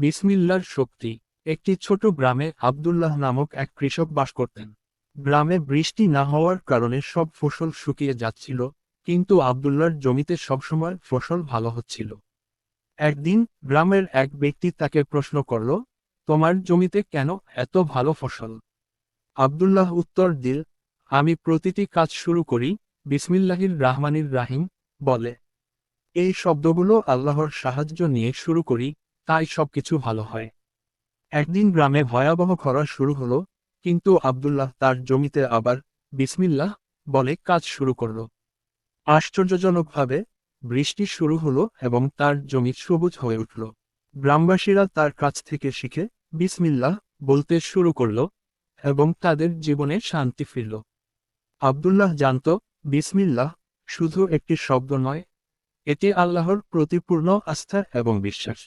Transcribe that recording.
বিসমিল্লাহর শক্তি। একটি ছোট গ্রামে আব্দুল্লাহ নামক এক কৃষক বাস করতেন। গ্রামে বৃষ্টি না হওয়ার কারণে সব ফসল শুকিয়ে যাচ্ছিল, কিন্তু আব্দুল্লাহর জমিতে সবসময় ফসল ভালো হচ্ছিল। একদিন গ্রামের এক ব্যক্তি তাকে প্রশ্ন করল, তোমার জমিতে কেন এত ভালো ফসল? আব্দুল্লাহ উত্তর দিল, আমি প্রতিটি কাজ শুরু করি বিসমিল্লাহির রাহমানির রাহিম বলে। এই শব্দগুলো আল্লাহর সাহায্য নিয়ে শুরু করি, তাই সবকিছু ভালো হয়। একদিন গ্রামে ভয়াবহ খরা শুরু হলো, কিন্তু আব্দুল্লাহ তার জমিতে আবার বিসমিল্লাহ বলে কাজ শুরু করল। আশ্চর্যজনকভাবে বৃষ্টি শুরু হলো এবং তার জমি সবুজ হয়ে উঠল। গ্রামবাসীরা তার কাছ থেকে শিখে বিসমিল্লাহ বলতে শুরু করল এবং তাদের জীবনে শান্তি ফিরল। আব্দুল্লাহ জানত, বিসমিল্লাহ শুধু একটি শব্দ নয়, এটি আল্লাহর প্রতি পূর্ণ আস্থা এবং বিশ্বাস।